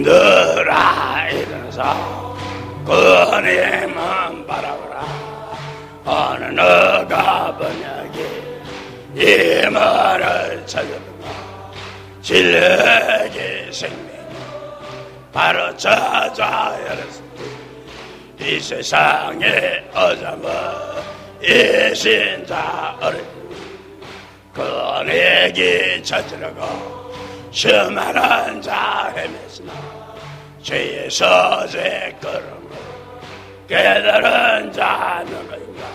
너라 일어나서 그님은 바라보라. 어느 너가 번역이 이 말을 찾아보라. 진리의 생명 바로 찾아 열었으니 이 세상에 어잠은 이 신자 어린 그네기 찾으려고 수많은 자 헤매으나 죄의 서재 걸음을 깨달은 자 누구인가.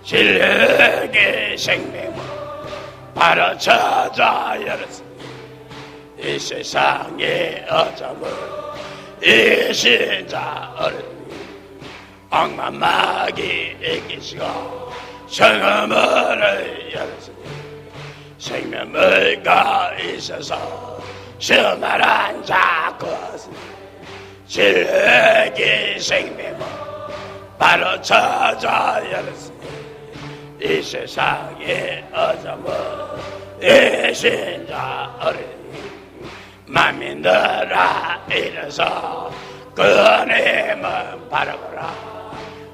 진리의 생명을 바로 찾아 열었으니 이 세상에 어잠을 이 신자 어린 악마마귀 이기시고 생명문을 열었으니 생명물과 있어서 수많은 자고 왔으니 진리의 생명을 바로 찾아 열었으니 이 세상에 어잠을 이 신자 어린이 만민들아 일어서 그님은 바라보라.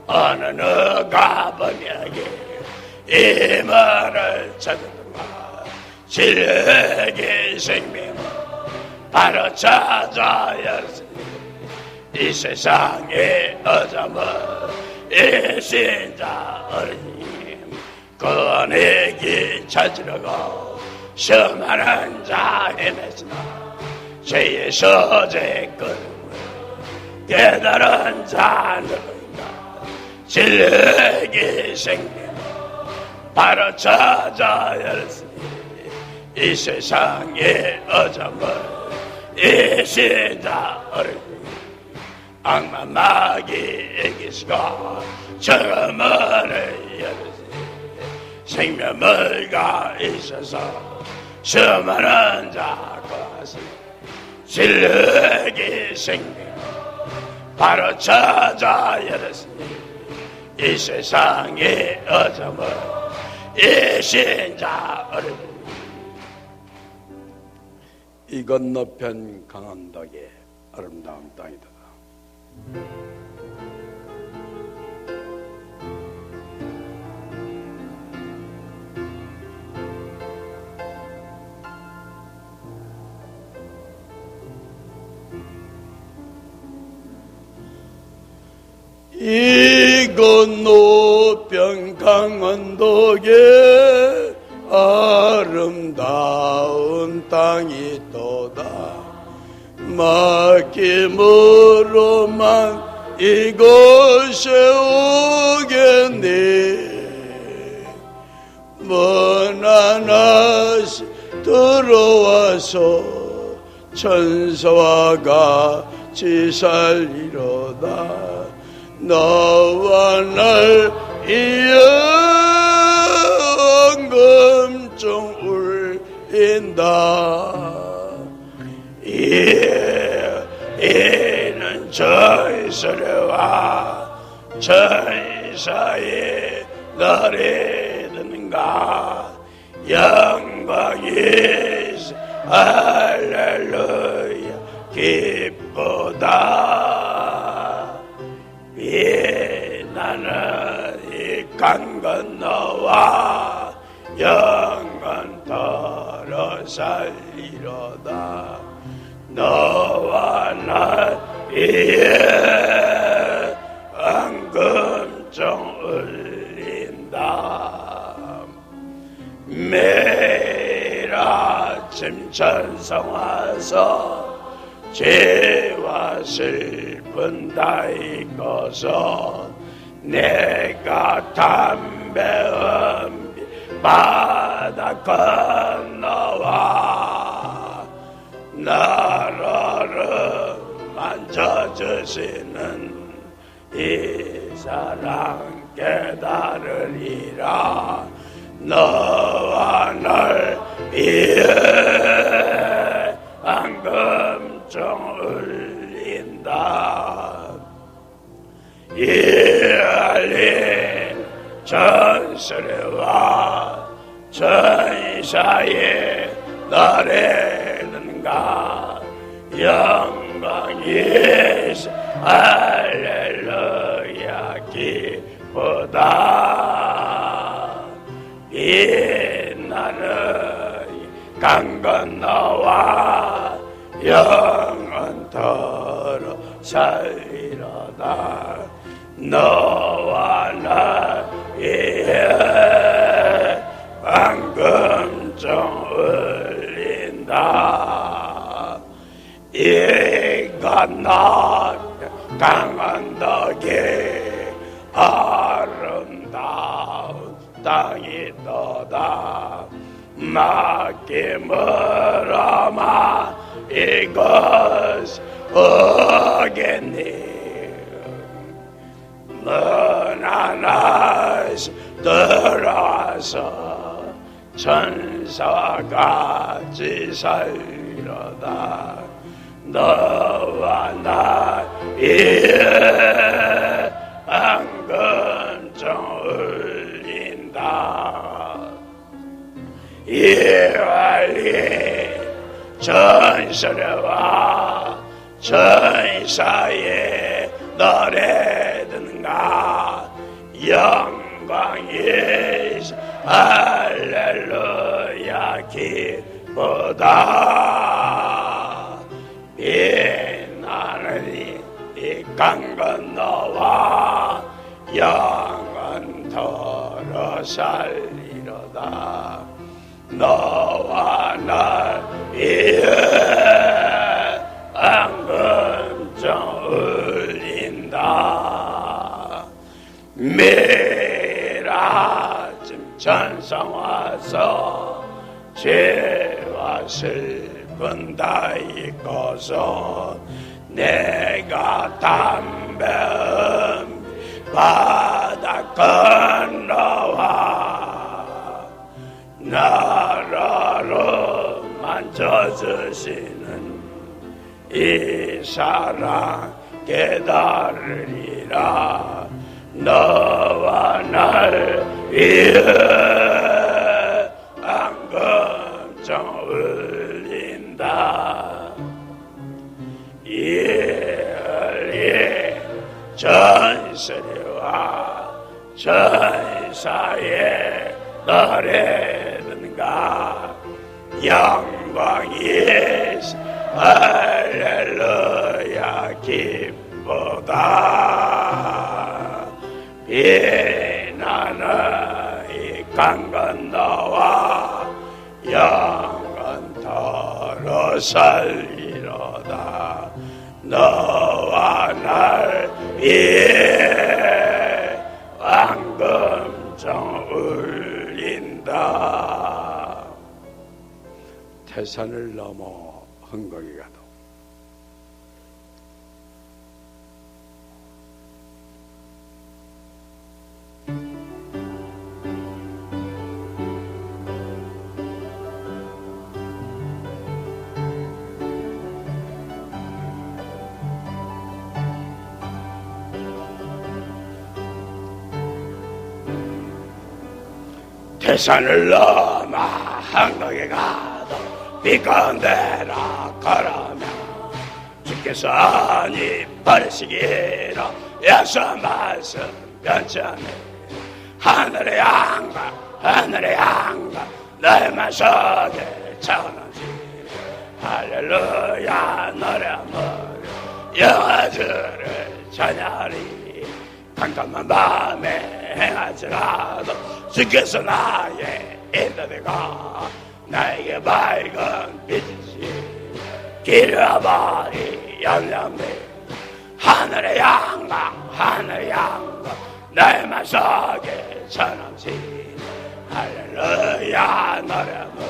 어느 누가 번역이 이 말을 찾아보라. 진리의 생명을 바로 찾아 열었으니 이 세상에 어잠을 이 신자 어린이 그네기 찾으려고 수많은 자 헤매으나 죄의 서재 걸음을 깨달은 자 누구인가. 진리의 생명 바로 찾아 열었으니 이 세상에 어잠을 이 신자 어린이 악마마귀 이기시고 저문을 열었으니 생명물과 있어서 수많은 자고 왔으니 진리의 생명 바로 찾아 열었으니 이 세상에 어잠을 이 신자 어린이 이 건너편 강원도의 아름다운 땅이다. 이 건너편 강원도에 아름다운 땅이 또다. 맡김으로만 이곳에 오겠네. 먼 하나씩 들어와서 천사와 같이 살리로다. 너와 날 이어 금종 울린다. 이는 저이스레와 저이사의 날이 드는가. 영광이 할렐루야 기쁘다. 나는 이 강 건너와 영원토록 살리로다. 너와 나 이에 앙금종 울린다. 매일 아침 찬송 와서 죄와 슬픈 다 잊고서 내가 담배 은비 바다 건너와 나라를 만져주시는 이 사랑 깨달으리라. 너와 날 위해 앙금종 울린다. 이 알린 전설과 전사의 날에는가 영광이 예수 할렐루야 기쁘다. 빛나는 강 건너와 영원토록 살리로다. 너와 나 위에 방금 좀 울린다. 이가 나 강언덕에 아름다운 땅이도다. 맡김으로마 이것이 오겠니. 너나나시 들어와서 천사같이 살리로다. 너와 나 위에 방금 좀 울린다. 이완리 전설과 천사의 노래든가 영광이 할렐루야 기쁘다. 빛나는 이 강 건너와 영원토록 살리로다. 너와 나 위에 방금 좀 울린다. 매일 아침 천상 와서 죄와 슬픈 다 잊고서 내가 담배 바다 건너와 나라로 만져주시는 이 사랑 깨달으리라. 너와 날 위해 방금 좀 울린다. 전설이와 천사의 노래는가 영광이 할렐루야 기쁘다. 빛나는 이 강 건너와 영원토록 살리로다. 너와 날 위해 방금 좀 울린다. 태산을 넘어 헝거기 가도 태산을 넘어 헝거기 가도 비건대라 걸으며 주께서 아니 버리시기로 약속 말씀 변치 않네. 하늘의 양과 하늘의 양과 너희만 속에 천원지 할렐루야 노래하며 영화들을 찬양하리. 깜깜한 밤에 행하지라도 주께서 나의 인도되가 나에게 밝은 빛이시 길어버리 영영미 하늘의 양강 하늘의 양강 나의 마속에 천함시 할렐루야 노래하며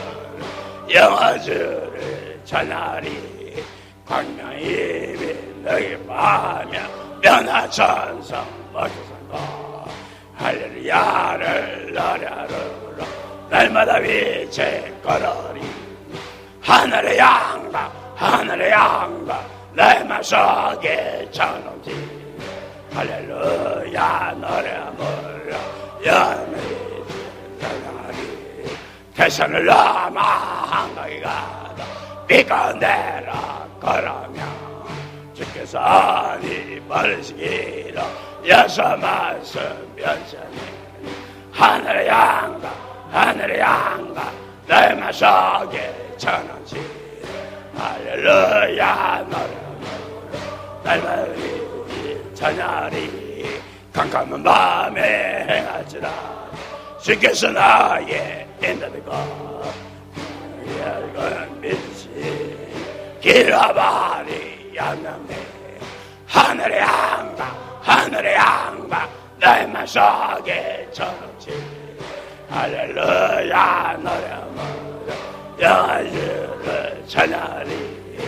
영화주를 전하리. 광명이 너희 밤에 변화천성 먹여선거 할렐루야를 노래하르러 날마다 위체 걸어리. 하늘의 양강 하늘의 양강 내 맘속에 천엄지 할렐루야 노래하며 연이 전하리. 태산을 넘어 한강이 가다 비가 내려 걸으며 예산이 버리시기로 여서 말씀 변천이 하늘의 양가 하늘의 양가 내 마속에 천원치 할렐루야 노래 날마리 저녁이 캄캄한 밤에 행할지라 주께서 나의 인도되고 열건 믿으시 길어버리 양남네 하늘의 양가 내 마속에 천원치 할렐루야 노래하며 영화주를 찬양하리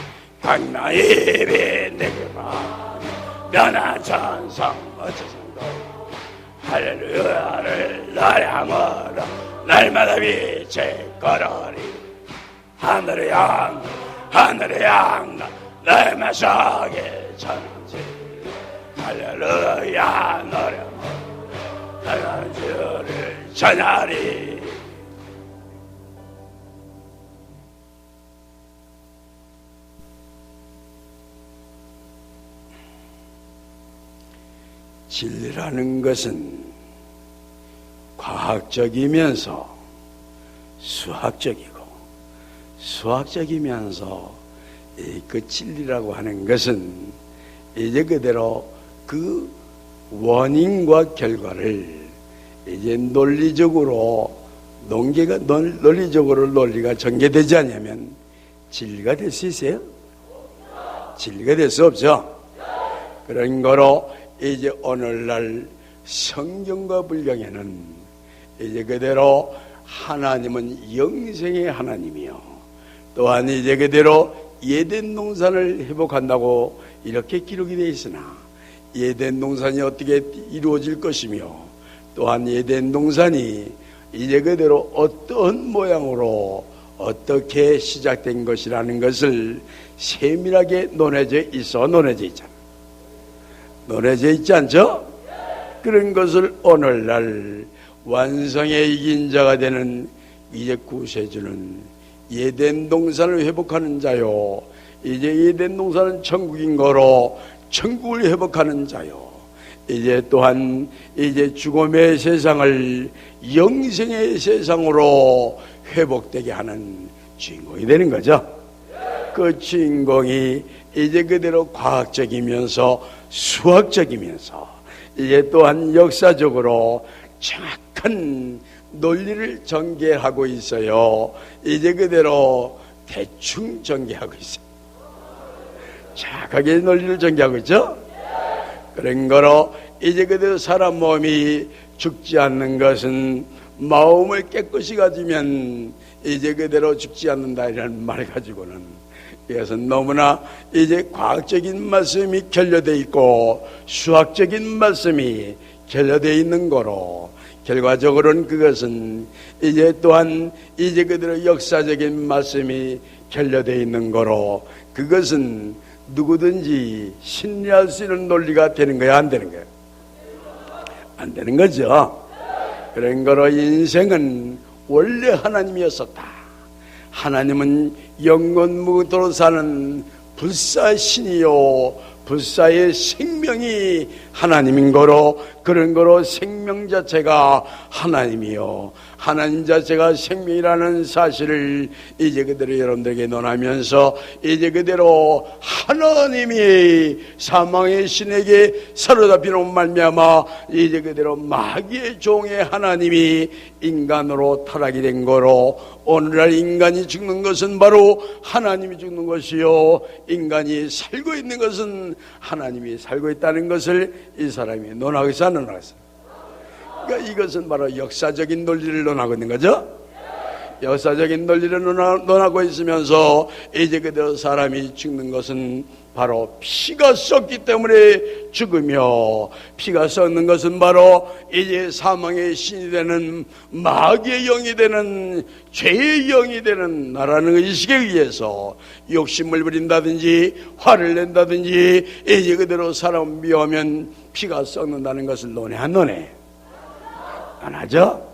강나입이 내게만 면한 천성 어쩌성도 할렐루야를 노래하며 날마다 빛에 걸어리 하늘의 양가 내 마속에 천원치 할렐루야 노래하며 영화주를 찬양하리 진리라는 것은 과학적이면서 수학적이고 수학적이면서 그 진리라고 하는 것은 이제 그대로 그 원인과 결과를 이제 논리적으로 논리가 전개되지 않으면 진리가 될 수 있어요? 진리가 될 수 없죠. 그런 거로 이제 오늘날 성경과 불경에는 이제 그대로 하나님은 영생의 하나님이요 또한 이제 그대로 에덴 동산을 회복한다고 이렇게 기록이 되어 있으나 에덴 동산이 어떻게 이루어질 것이며 또한 에덴 동산이 이제 그대로 어떤 모양으로 어떻게 시작된 것이라는 것을 세밀하게 논해져 있잖아. 논해져 있지 않죠? 그런 것을 오늘날 완성에 이긴 자가 되는 이제 구세주는 에덴 동산을 회복하는 자요 이제 에덴 동산은 천국인 거로 천국을 회복하는 자요 이제 또한 이제 죽음의 세상을 영생의 세상으로 회복되게 하는 주인공이 되는 거죠. 그 주인공이 이제 그대로 과학적이면서 수학적이면서 이제 또한 역사적으로 정확한 논리를 전개하고 있어요. 이제 그대로 대충 전개하고 있어요. 정확하게 논리를 전개하고 있죠. 그런 거로 이제 그대로 사람 몸이 죽지 않는 것은 마음을 깨끗이 가지면 이제 그대로 죽지 않는다 이런 말 가지고는 이것은 너무나 이제 과학적인 말씀이 결여되어 있고 수학적인 말씀이 결여되어 있는 거로 결과적으로는 그것은 이제 또한 이제 그대로 역사적인 말씀이 결여되어 있는 거로 그것은 누구든지 신뢰할 수 있는 논리가 되는 거야 안 되는 거야? 안 되는 거죠. 그런 거로 인생은 원래 하나님이었었다. 하나님은 영원무도로 사는 불사신이요 불사의 생명이 하나님인 거로 그런 거로 생명 자체가 하나님이요 하나님 자체가 생명이라는 사실을 이제 그대로 여러분들에게 논하면서 이제 그대로 하나님이 사망의 신에게 사로잡히는 말미암아 이제 그대로 마귀의 종의 하나님이 인간으로 타락이 된 거로 오늘날 인간이 죽는 것은 바로 하나님이 죽는 것이요 인간이 살고 있는 것은 하나님이 살고 있다는 것을 이 사람이 논하고 있어 안 논하고 있어? 그러니까 이것은 바로 역사적인 논리를 논하고 있는 거죠. 역사적인 논리를 논하고 있으면서 이제 그대로 사람이 죽는 것은 바로 피가 썩기 때문에 죽으며 피가 썩는 것은 바로 이제 사망의 신이 되는 마귀의 영이 되는 죄의 영이 되는 나라는 의식에 의해서 욕심을 부린다든지 화를 낸다든지 이제 그대로 사람 미워하면 피가 썩는다는 것을 논해 안 논해? 안 하죠?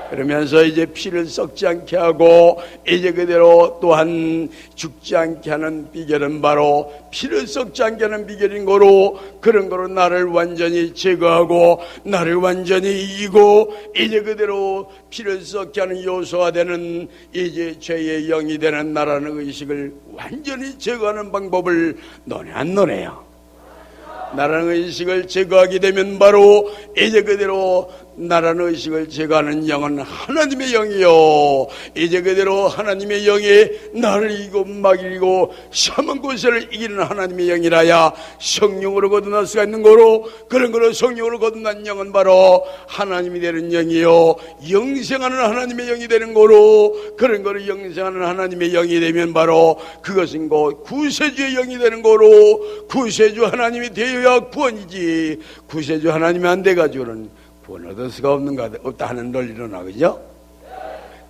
그러면서 이제 피를 썩지 않게 하고 이제 그대로 또한 죽지 않게 하는 비결은 바로 피를 썩지 않게 하는 비결인 거로, 그런 거로 나를 완전히 제거하고 나를 완전히 이기고 이제 그대로 피를 썩게 하는 요소가 되는 이제 죄의 영이 되는 나라는 의식을 완전히 제거하는 방법을 논해 안 논해요? 나라는 의식을 제거하게 되면 바로 이제 그대로 나라는 의식을 제거하는 영은 하나님의 영이요, 이제 그대로 하나님의 영이 나를 이기고 마귀고 샤먼 권세를 이기는 하나님의 영이라야 성령으로 거듭날 수가 있는 거로, 그런 거로 성령으로 거듭난 영은 바로 하나님이 되는 영이요, 영생하는 하나님의 영이 되는 거로, 그런 거로 영생하는 하나님의 영이 되면 바로 그것은 곧 구세주의 영이 되는 거로, 구세주 하나님이 되어야 구원이지, 구세주 하나님이 안 돼가지고는 구원 얻을 수가 없다 하는 논리로 나오죠.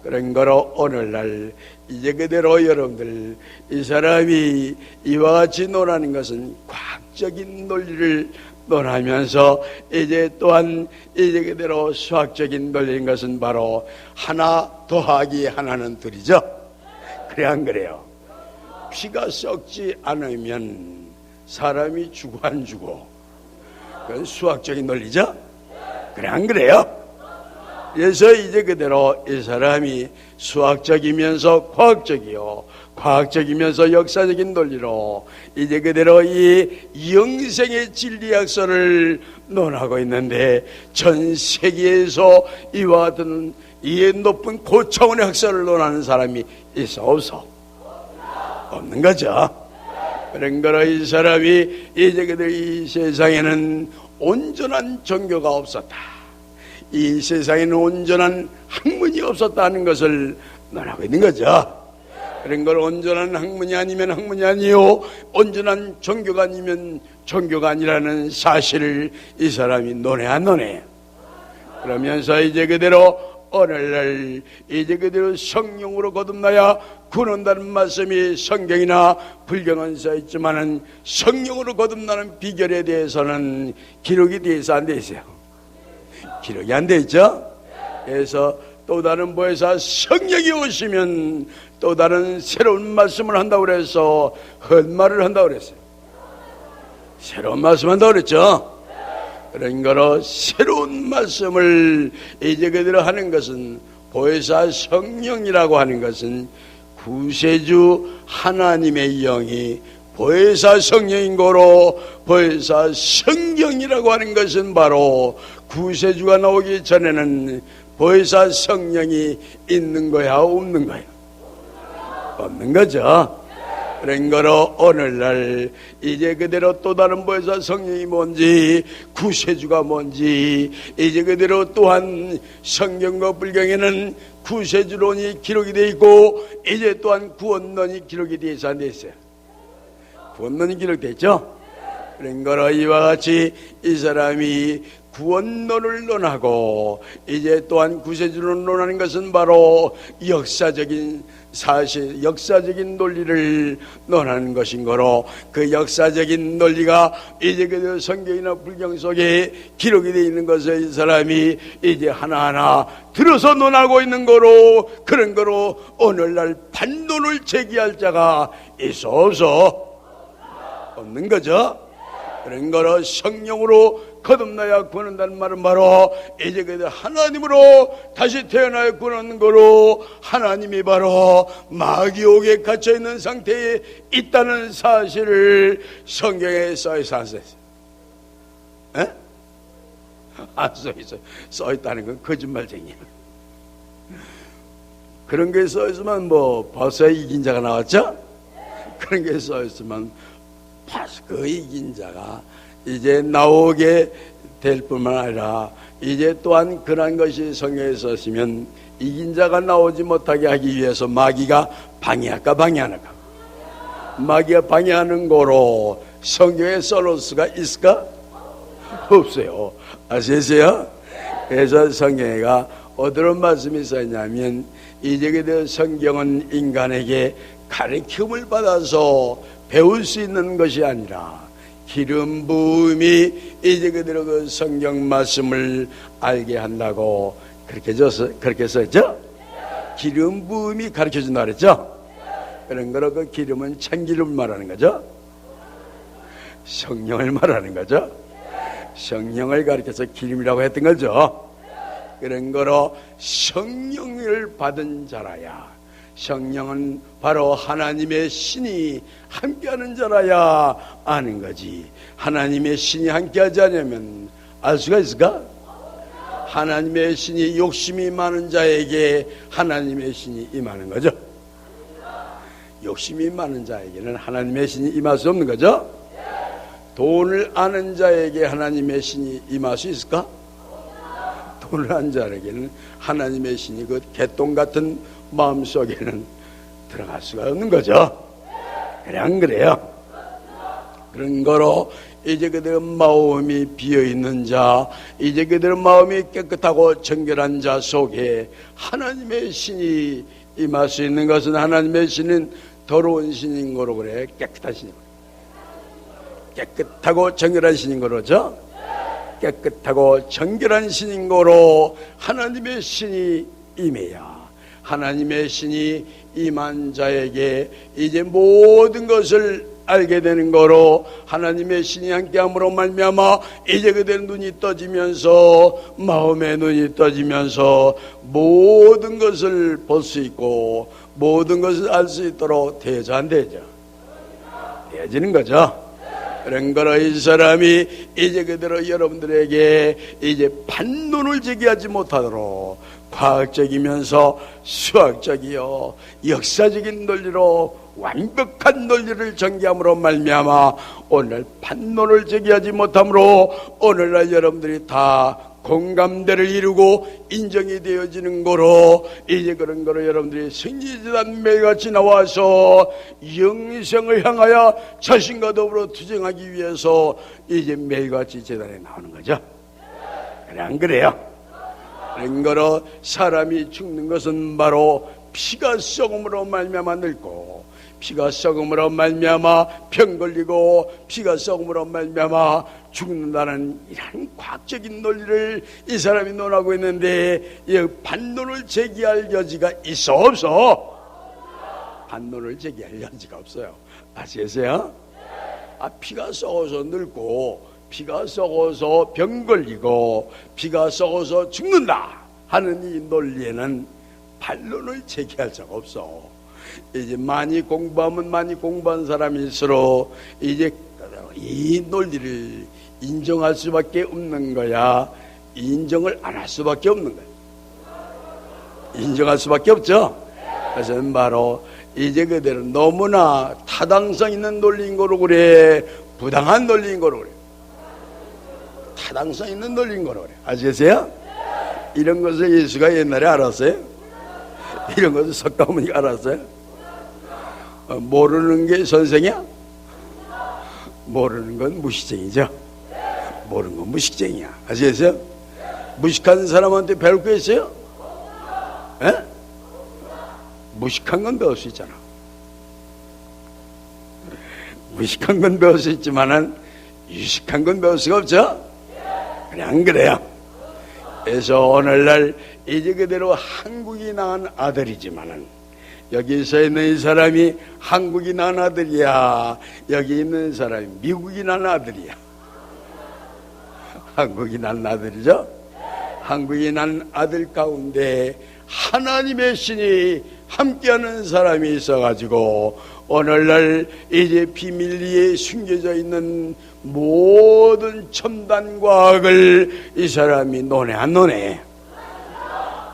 그런 거로 오늘날 이제 그대로 여러분들, 이 사람이 이와 같이 논하는 것은 과학적인 논리를 논하면서 이제 또한 이제 그대로 수학적인 논리인 것은 바로 하나 더하기 하나는 둘이죠. 그래 안 그래요? 피가 썩지 않으면 사람이 죽어 안 죽어? 그건 수학적인 논리죠. 그래 안 그래요? 그래서 이제 그대로 이 사람이 수학적이면서 과학적이요, 과학적이면서 역사적인 논리로 이제 그대로 이 영생의 진리학설을 논하고 있는데, 전 세계에서 이와 같은 이 높은 고차원의 학설을 논하는 사람이 있어 없어? 없는 거죠. 그런 거로 이 사람이 이제 그대로 이 세상에는 온전한 종교가 없었다, 이 세상에는 온전한 학문이 없었다는 것을 논하고 있는 거죠. 그런 걸 온전한 학문이 아니면 학문이 아니요, 온전한 종교가 아니면 종교가 아니라는 사실을 이 사람이 논해 안 논해? 그러면서 이제 그대로 오늘날 이제 그대로 성령으로 거듭나야 구원한다는 말씀이 성경이나 불경은 써있지만은 성령으로 거듭나는 비결에 대해서는 기록이 되어 있어 안 되어 있어요? 기록이 안 되어 있죠? 그래서 또 다른 보혜사 성령이 오시면 또 다른 새로운 말씀을 한다고 그래서 헛말을 한다고 그랬어요. 새로운 말씀 한다고 그랬죠? 그런 거로 새로운 말씀을 이제 그대로 하는 것은, 보혜사 성령이라고 하는 것은 구세주 하나님의 영이 보혜사 성령인 거로, 보혜사 성령이라고 하는 것은 바로 구세주가 나오기 전에는 보혜사 성령이 있는 거야 없는 거야? 없는 거죠. 그런 거로 오늘날 이제 그대로 또 다른 보혜사 성령이 뭔지, 구세주가 뭔지, 이제 그대로 또한 성경과 불경에는 구세주론이 기록이 되어 있고 이제 또한 구원론이 기록이 되어 있어 안 되어 있어요? 구원론이 기록되어 있죠. 그런 거로 이와 같이 이 사람이 구원론을 논하고 이제 또한 구세주를 논하는 것은 바로 역사적인 사실, 역사적인 논리를 논하는 것인 거로, 그 역사적인 논리가 이제 그 성경이나 불경 속에 기록이 되어 있는 것을 이 사람이 이제 하나하나 들어서 논하고 있는 거로, 그런 거로 오늘날 반론을 제기할 자가 있어 없어? 없는 거죠. 그런 거로 성령으로 거듭나야 구원한다는 말은 바로 이제 그 하나님으로 다시 태어나야 구원하는 거로, 하나님이 바로 마귀옥에 갇혀있는 상태에 있다는 사실을 성경에 써있어 안 써있어? 에? 안 써있어. 써있다는 건 거짓말쟁이야. 그런 게 써있으면 뭐 벌써 이긴 자가 나왔죠? 그런 게 써있으면 그 이긴 자가 이제 나오게 될 뿐만 아니라 이제 또한 그런 것이 성경에 썼으면 이긴 자가 나오지 못하게 하기 위해서 마귀가 방해할까 방해하는가? 마귀가 방해하는 거로 성경에 써놓을 수가 있을까? 없어요. 아시겠어요? 그래서 성경에가 어떤 말씀이 써있냐면, 이제 그 성경은 인간에게 가르침을 받아서 배울 수 있는 것이 아니라 기름 부음이 이제 그대로 그 성경 말씀을 알게 한다고 그렇게 써있죠? 기름 부음이 가르쳐 준다 그랬죠? 그런 거로 그 기름은 참기름을 말하는 거죠? 성령을 말하는 거죠? 성령을 가르쳐서 기름이라고 했던 거죠? 그런 거로 성령을 받은 자라야, 성령은 바로 하나님의 신이 함께하는 자라야 아는 거지. 하나님의 신이 함께하지 않으면 알 수가 있을까? 하나님의 신이 욕심이 많은 자에게 하나님의 신이 임하는 거죠. 욕심이 많은 자에게는 하나님의 신이 임할 수 없는 거죠. 돈을 아는 자에게 하나님의 신이 임할 수 있을까? 돈을 아는 자에게는 하나님의 신이 그 개똥 같은 마음속에는 들어갈 수가 없는 거죠. 그래 안 그래요? 그런 거로 이제 그들의 마음이 비어있는 자, 이제 그들의 마음이 깨끗하고 정결한 자 속에 하나님의 신이 임할 수 있는 것은, 하나님의 신은 더러운 신인 거로 그래. 깨끗한 신인 거로. 깨끗하고 정결한 신인 거로죠. 깨끗하고 정결한 신인 거로 하나님의 신이 임해야, 하나님의 신이 임한 자에게 이제 모든 것을 알게 되는 거로, 하나님의 신이 함께함으로 말미암아 이제 그들 눈이 떠지면서, 마음의 눈이 떠지면서 모든 것을 볼 수 있고 모든 것을 알 수 있도록 되죠 안 되죠? 되어지는 거죠. 그런 거로 이 사람이 이제 그대로 여러분들에게 이제 반론을 제기하지 못하도록 과학적이면서 수학적이요 역사적인 논리로 완벽한 논리를 전개함으로 말미암아 오늘 반론을 제기하지 못함으로 오늘날 여러분들이 다 공감대를 이루고 인정이 되어지는 거로, 이제 그런 거로 여러분들이 생리재단 매일같이 나와서 영생을 향하여 자신과 더불어 투쟁하기 위해서 이제 매일같이 재단에 나오는 거죠. 그래 안 그래요? 그런 거로 사람이 죽는 것은 바로 피가 썩음으로 말미암아 늙고, 피가 썩음으로 말미암아 병 걸리고, 피가 썩음으로 말미암아 죽는다는 이런 과학적인 논리를 이 사람이 논하고 있는데, 이 반론을 제기할 여지가 있어 없어? 반론을 제기할 여지가 없어요. 아시겠어요? 피가 썩어서 늙고, 피가 썩어서 병 걸리고, 피가 썩어서 죽는다 하는 이 논리에는 반론을 제기할 자가 없어. 이제 많이 공부하면 많이 공부한 사람일수록 이제 이 논리를 인정할 수밖에 없는 거야, 인정을 안 할 수밖에 없는 거야? 인정할 수밖에 없죠. 그래서 바로 이제 그대로 너무나 타당성 있는 논리인 거로 그래, 부당한 논리인 거로 그래. 타당성 있는 논리인 거로 그래. 아시겠어요? 이런 것을 예수가 옛날에 알았어요? 이런 것을 석가모니가 알았어요? 모르는 게 선생이야? 모르는 건 무식쟁이죠. 모르는 건 무식쟁이야. 아시겠어요? 무식한 사람한테 배울 게 있어요? 에? 무식한 건 배울 수 있잖아. 무식한 건 배울 수 있지만은 유식한 건 배울 수가 없죠? 그래 안 그래요? 그래서 오늘날 이제 그대로 한국이 낳은 아들이지만은, 여기 서 있는 이 사람이 한국이 낳은 아들이야, 여기 있는 사람이 미국이 낳은 아들이야? 한국이 낳은 아들이죠. 한국이 낳은 아들 가운데 하나님의 신이 함께하는 사람이 있어가지고 오늘날 이제 비밀리에 숨겨져 있는 모든 첨단 과학을 이 사람이 논해 안 논해?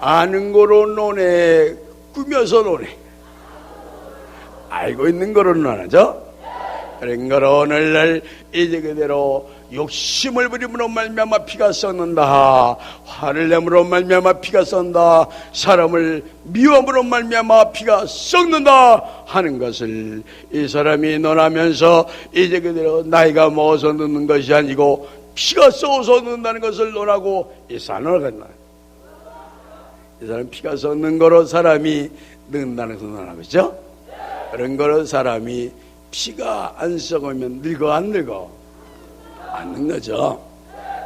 아는 거로 논해? 꾸며서 논해? 알고 있는 거로는 안 하죠? 그런 거로 오늘날 이제 그대로 욕심을 부림으로 말미암아 피가 썩는다, 화를 내므로 말미암아 피가 썩는다, 사람을 미움으로 말미암아 피가 썩는다 하는 것을 이 사람이 논하면서 이제 그대로 나이가 먹어서 늙는 것이 아니고 피가 썩어서 늙는다는 것을 논하고 이 사람을 건너. 이 사람 피가 썩는 거로 사람이 늙는다는 것을 논하고 있죠. 그런 거로 사람이 피가 안 썩으면 늙어 안 늙어? 안 늙는 거죠.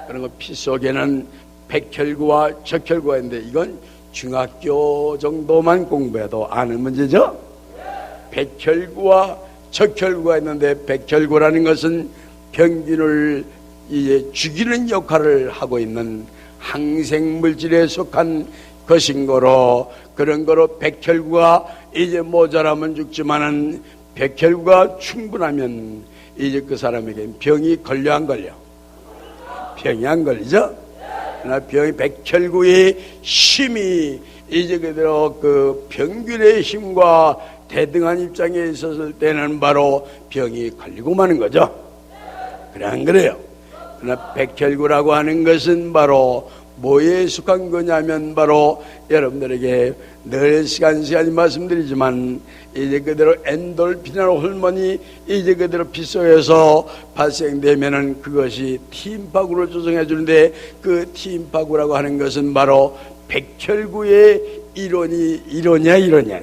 그런 거 피 속에는 백혈구와 적혈구가 있는데 이건 중학교 정도만 공부해도 아는 문제죠. 백혈구와 적혈구가 있는데 백혈구라는 것은 병균을 이제 죽이는 역할을 하고 있는 항생물질에 속한 것인 거로, 그런 거로 백혈구가 이제 모자라면 죽지만은 백혈구가 충분하면 이제 그 사람에게 병이 걸려 안 걸려? 병이 안 걸리죠? 그러나 병이 백혈구의 힘이 이제 그대로 그 병균의 힘과 대등한 입장에 있었을 때는 바로 병이 걸리고 마는 거죠. 그래 안 그래요? 그러나 백혈구라고 하는 것은 바로 뭐에 속한 거냐면 바로 여러분들에게 늘 시간이 말씀드리지만 이제 그대로 엔돌핀이라는 호르몬이 이제 그대로 피 속에서 발생되면은 그것이 T임파구를 조성해 주는데, 그 T임파구라고 하는 것은 바로 백혈구의 일원이야.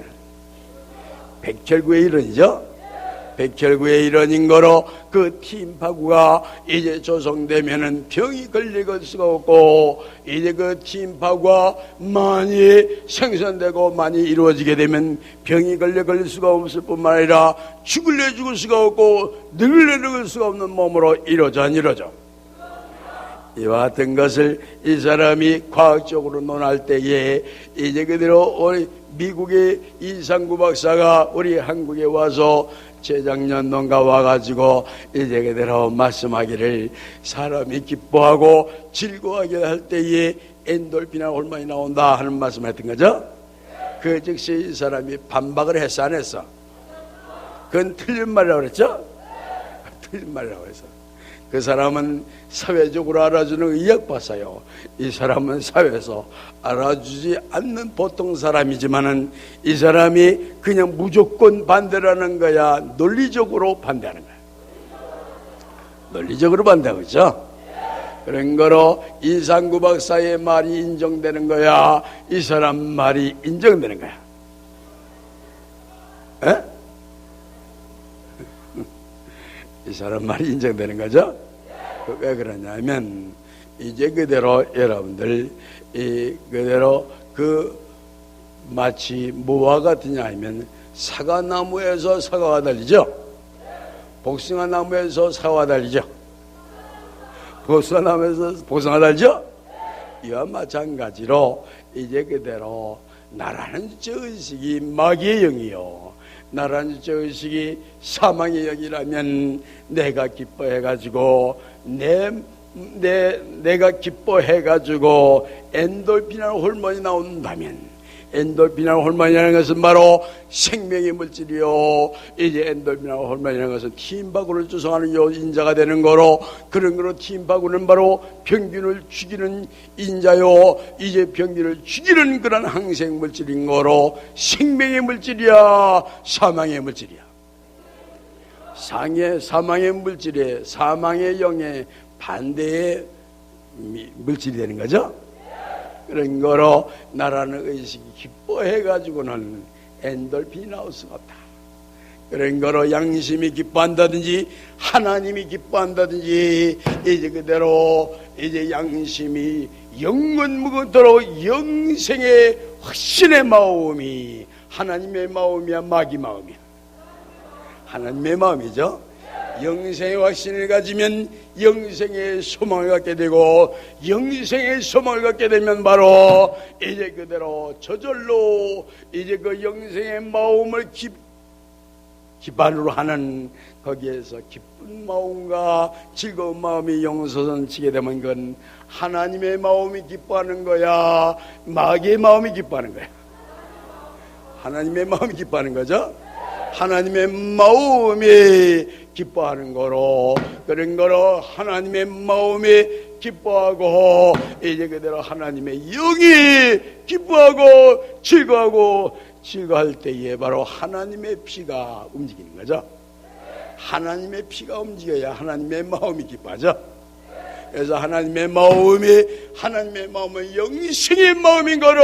백혈구의 일원이죠. 백혈구의 일원인 거로 그 T임파구가 이제 조성되면은 병이 걸릴 수가 없고, 이제 그 T임파구가 많이 생산되고 많이 이루어지게 되면 병이 걸릴 수가 없을 뿐만 아니라 죽을 수가 없고 늙을 수가 없는 몸으로 이루어져 안 이루어져? 이와 같은 것을 이 사람이 과학적으로 논할 때에 이제 그대로 우리 미국의 이상구 박사가 우리 한국에 와서 재작년 농가 와가지고 이제 그대로 말씀하기를, 사람이 기뻐하고 즐거워하게 할 때에 엔돌핀이라는 호르몬이 나온다 하는 말씀을 했던 거죠. 그 즉시 이 사람이 반박을 했어 안 했어? 그건 틀린 말이라고 그랬죠? 틀린 말이라고 해서 그 사람은 사회적으로 알아주는 의학박사요. 이 사람은 사회에서 알아주지 않는 보통 사람이지만은 이 사람이 그냥 무조건 반대라는 거야, 논리적으로 반대하는 거야? 논리적으로 반대하고 있죠. 그런 거로 이상구 박사의 말이 인정되는 거야, 이 사람 말이 인정되는 거야? 에? 이 사람 말이 인정되는 거죠. 왜 그러냐면 이제 그대로 여러분들 그대로 마치 뭐와 같으냐 하면 사과나무에서 사과가 달리죠. 복숭아나무에서 사과가 달리죠. 복숭아나무에서 복숭아가 달리죠. 이와 마찬가지로 이제 그대로 나라는 저의식이 마귀의 영이요, 나라는 저의식이 사망의 영이라면 내가 기뻐해가지고 내가 기뻐해가지고 엔돌핀이라는 호르몬이 나온다면, 엔돌핀이라는 호르몬이라는 것은 바로 생명의 물질이요, 이제 엔돌핀이라는 호르몬이라는 것은 T임파구를 조성하는 인자가 되는 거로, 그런 거로 T임파구는 바로 병균을 죽이는 인자요, 이제 병균을 죽이는 그런 항생 물질인 거로 생명의 물질이야, 사망의 물질이야? 사망의 물질에 사망의 영의 반대의 물질이 되는 거죠. 그런 거로 나라는 의식이 기뻐해가지고는 엔돌핀이 나올 수가 없다. 그런 거로 양심이 기뻐한다든지 하나님이 기뻐한다든지 이제 그대로 이제 양심이 영원 무궁토록 영생의 확신의 마음이 하나님의 마음이야, 마귀 마음이야? 하나님의 마음이죠. 영생의 확신을 가지면 영생의 소망을 갖게 되고, 영생의 소망을 갖게 되면 바로 이제 그대로 저절로 이제 그 영생의 마음을 기반으로 하는, 거기에서 기쁜 마음과 즐거운 마음이 영서선치게 되면 그건 하나님의 마음이 기뻐하는 거야, 마귀의 마음이 기뻐하는 거야? 하나님의 마음이 기뻐하는 거죠. 하나님의 마음이 기뻐하는 거로, 그런 거로 하나님의 마음이 기뻐하고 이제 그대로 하나님의 영이 기뻐하고 즐거워할 때에 바로 하나님의 피가 움직이는 거죠. 하나님의 피가 움직여야 하나님의 마음이 기뻐하죠. 그래서 하나님의 마음은 영생의 마음인 거로,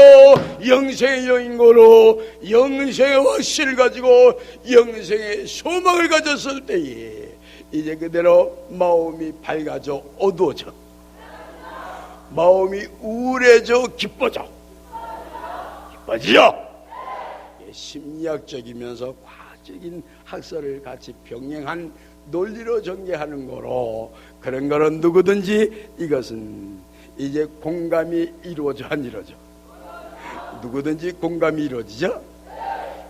영생의 영인 거로, 영생의 확신을 가지고 영생의 소망을 가졌을 때에 이제 그대로 마음이 밝아져 어두워져. 마음이 우울해져 기뻐져. 기뻐지죠? 심리학적이면서 과학적인 학설을 같이 병행한 논리로 전개하는 거로, 그런 거는 누구든지 이것은 이제 공감이 이루어져 안 이루어져? 누구든지 공감이 이루어지죠?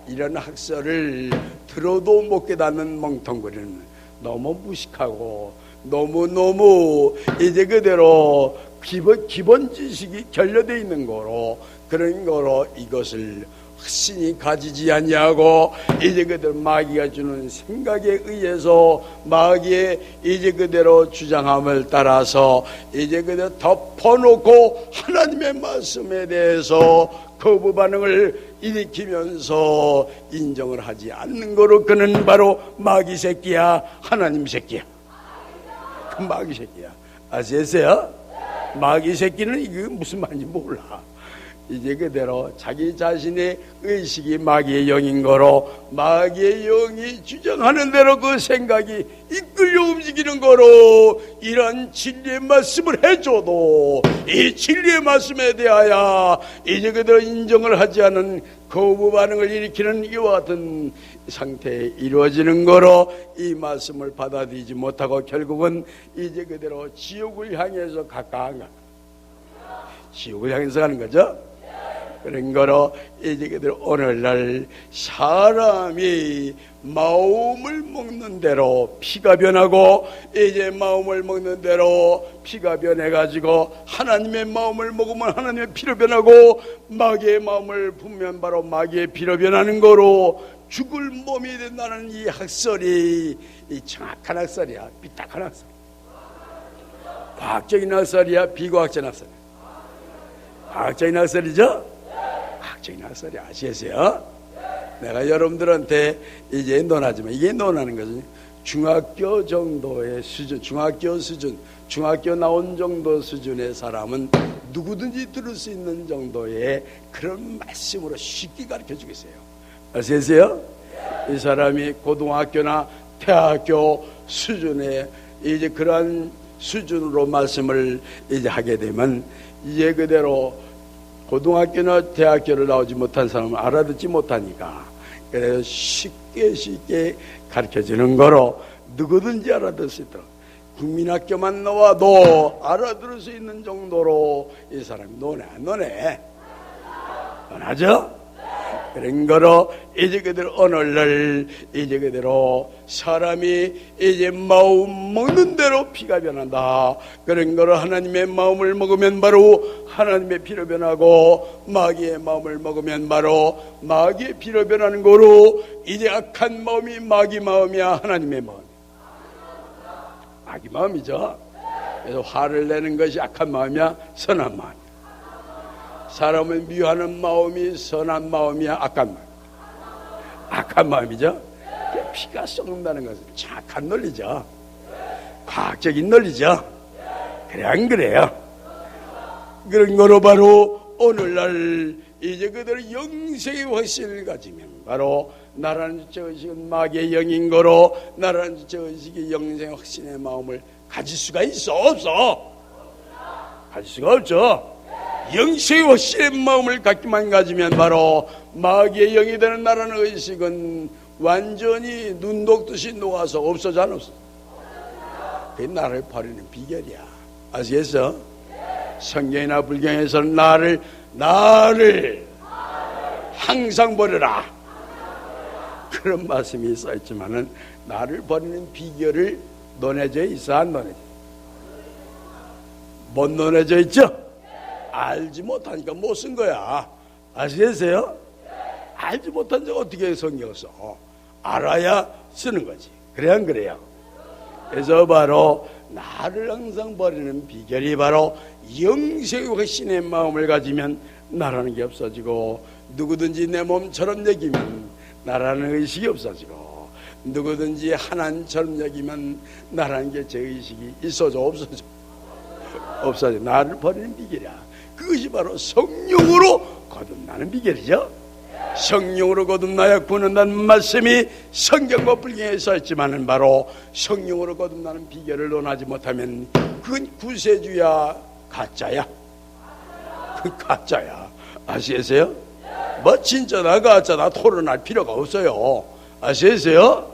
이런 학설을 들어도 못 깨닫는 멍텅구리는 너무 무식하고 너무너무 이제 그대로 기본 지식이 결여되어 있는 거로, 그런 거로 이것을 확신이 가지지 않냐고, 이제 그대로 마귀가 주는 생각에 의해서 마귀의 이제 그대로 주장함을 따라서 이제 그대로 덮어놓고 하나님의 말씀에 대해서 거부 반응을 일으키면서 인정을 하지 않는 거로, 그는 바로 마귀 새끼야, 하나님 새끼야? 그 마귀 새끼야. 아시겠어요? 마귀 새끼는 이게 무슨 말인지 몰라. 이제 그대로 자기 자신의 의식이 마귀의 영인 거로, 마귀의 영이 주장하는 대로 그 생각이 이끌려 움직이는 거로, 이런 진리의 말씀을 해줘도 이 진리의 말씀에 대하여 이제 그대로 인정을 하지 않은 거부 반응을 일으키는 이와 같은 상태에 이루어지는 거로, 이 말씀을 받아들이지 못하고 결국은 이제 그대로 지옥을 향해서 가까운, 지옥을 향해서 가는 거죠. 그런 거로 이제 그대로 오늘날 사람이 마음을 먹는 대로 피가 변하고, 이제 마음을 먹는 대로 피가 변해가지고 하나님의 마음을 먹으면 하나님의 피로 변하고, 마귀의 마음을 품으면 바로 마귀의 피로 변하는 거로, 죽을 몸이 된다는 이 학설이 이 정확한 학설이야, 삐딱한 학설. 과학적인 학설이야, 비과학적인 학설이야? 과학적인 학설이죠? 과학적인 학설이. 아시겠어요? 내가 여러분들한테 이제 논하지만, 이게 논하는 것은 중학교 정도의 수준, 중학교 나온 정도 수준의 사람은 누구든지 들을 수 있는 정도의 그런 말씀으로 쉽게 가르쳐 주겠어요. 아시겠어요? 이 사람이 고등학교나 대학교 수준의 이제 그러한 수준으로 말씀을 이제 하게 되면, 이제 그대로 고등학교나 대학교를 나오지 못한 사람은 알아듣지 못하니까, 그래서 쉽게 가르쳐주는 거로 누구든지 알아들 수 있도록, 국민학교만 나와도 알아들을 수 있는 정도로 이 사람이 논하죠? 그런 거로 이제 그대로 오늘날 이제 그대로 사람이 이제 마음 먹는 대로 피가 변한다. 그런 거로 하나님의 마음을 먹으면 바로 하나님의 피로 변하고, 마귀의 마음을 먹으면 바로 마귀의 피로 변하는 거로, 이제 악한 마음이 마귀 마음이야, 하나님의 마음? 마귀 마음이죠. 그래서 화를 내는 것이 악한 마음이야, 선한 마음? 사람을 미워하는 마음이 선한 마음이야, 악한 마음? 악한 마음이죠. 피가 썩는다는 것은 착한 논리죠. 과학적인 논리죠. 그래 안 그래요? 그런 거로 바로 오늘날 이제 그대로 영생의 확신을 가지면 바로 나라는 주체 의식은 마귀의 영인 거로, 나라는 주체 의식이 영생의 확신의 마음을 가질 수가 있어, 없어? 가질 수가 없죠. 영생의 확신의 마음을 갖기만 가지면 바로 마귀의 영이 되는 나라는 의식은 완전히 눈 녹듯이 녹아서 없어져, 안 없어? 그게 나를 버리는 비결이야. 아시겠어? 성경이나 불경에서는 나를 항상 버려라, 그런 말씀이 써있지만은 나를 버리는 비결을 논해져 있어, 안 논해져? 못 논해져 있죠? 알지 못하니까 못 쓴 거야. 아시겠어요? 알지 못한 적 어떻게 성경을 써? 알아야 쓰는 거지. 그래 안 그래요? 그래서 바로 나를 항상 버리는 비결이 바로 영생의 확신의 마음을 가지면 나라는 게 없어지고, 누구든지 내 몸처럼 여기면 나라는 의식이 없어지고, 누구든지 하나님처럼 여기면 나라는 게 제 의식이 있어져, 없어져. 나를 버리는 비결이야. 그것이 바로 성령으로 거듭나는 비결이죠. 성령으로 거듭나야 구원한다는 말씀이 성경과 불경에 써있지만은 바로 성령으로 거듭나는 비결을 논하지 못하면 그건 구세주야, 가짜야. 그 가짜야. 아시겠어요? 뭐 진짜나 가짜나 토론할 필요가 없어요. 아시겠어요?